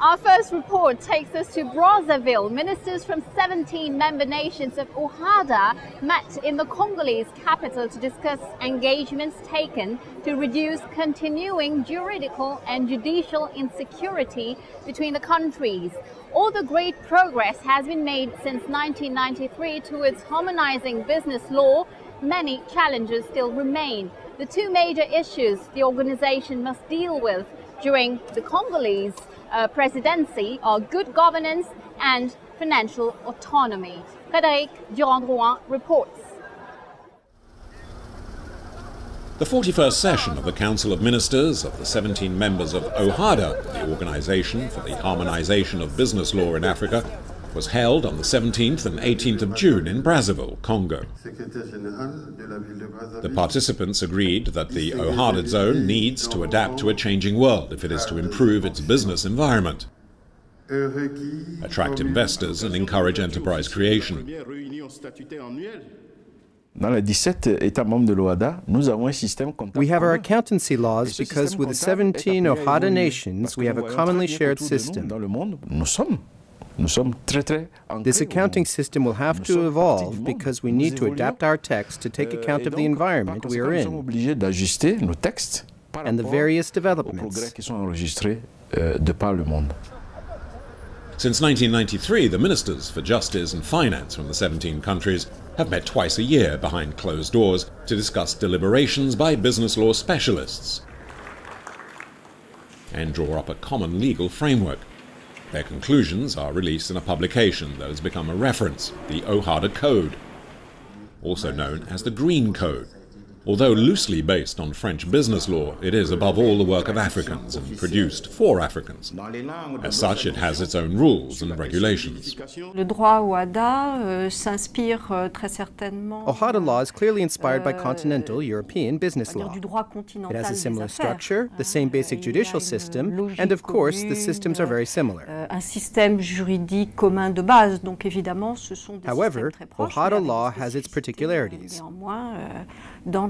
Our first report takes us to Brazzavile. Ministers from 17 member nations of OHADA met in the Congolese capital to discuss engagements taken to reduce continuing juridical and judicial insecurity between the countries. Although great progress has been made since 1993 towards harmonizing business law, many challenges still remain. The two major issues the organization must deal with during the Congolese presidency are good governance and financial autonomy. Frédéric Durand reports. The 41st session of the Council of Ministers of the 17 members of OHADA, the Organization for the Harmonization of Business Law in Africa, was held on the 17th and 18th of June in Brazzaville, Congo. The participants agreed that the OHADA zone needs to adapt to a changing world if it is to improve its business environment, attract investors and encourage enterprise creation. We have our accountancy laws because with the 17 OHADA nations, we have a commonly shared system. This accounting system will have to evolve because we need to adapt our text to take account of the environment we are in and the various developments. Since 1993, the ministers for justice and finance from the 17 countries have met twice a year behind closed doors to discuss deliberations by business law specialists and draw up a common legal framework. Their conclusions are released in a publication that has become a reference, the OHADA Code, also known as the Green Code. Although loosely based on French business law, it is above all the work of Africans and produced for Africans. As such, it has its own rules and regulations. OHADA law is clearly inspired by continental European business law. It has a similar structure, the same basic judicial system, and of course, the systems are very similar. However, OHADA law has its particularities.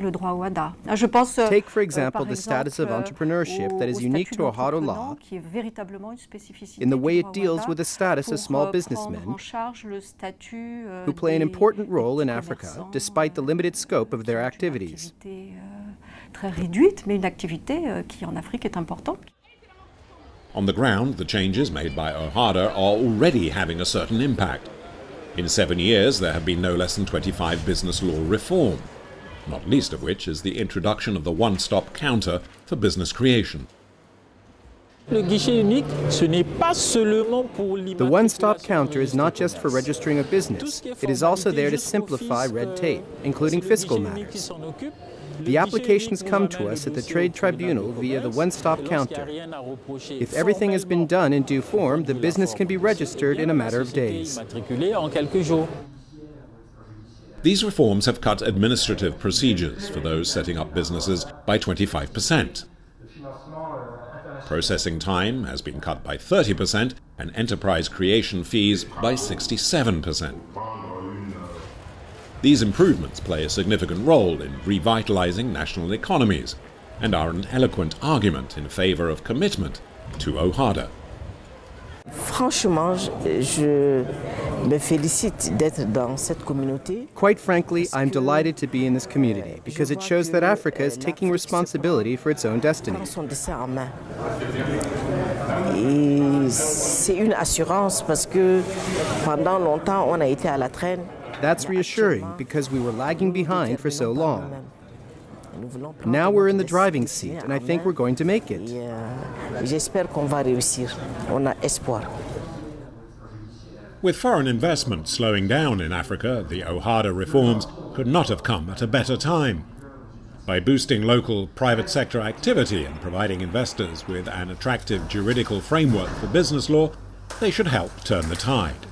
Take, for example, the status of entrepreneurship that is unique to OHADA law in the way it deals with the status of small businessmen who play an important role in Africa despite the limited scope of their activities. On the ground, the changes made by OHADA are already having a certain impact. In 7 years, there have been no less than 25 business law reform, not least of which is the introduction of the one-stop counter for business creation. The one-stop counter is not just for registering a business. It is also there to simplify red tape, including fiscal matters. The applications come to us at the Trade Tribunal via the one-stop counter. If everything has been done in due form, the business can be registered in a matter of days. These reforms have cut administrative procedures for those setting up businesses by 25%. Processing time has been cut by 30% and enterprise creation fees by 67%. These improvements play a significant role in revitalizing national economies and are an eloquent argument in favor of commitment to OHADA. Quite frankly, I'm delighted to be in this community because it shows that Africa is taking responsibility for its own destiny. That's reassuring because we were lagging behind for so long. Now we're in the driving seat, and I think we're going to make it. With foreign investment slowing down in Africa, the OHADA reforms could not have come at a better time. By boosting local private sector activity and providing investors with an attractive juridical framework for business law, they should help turn the tide.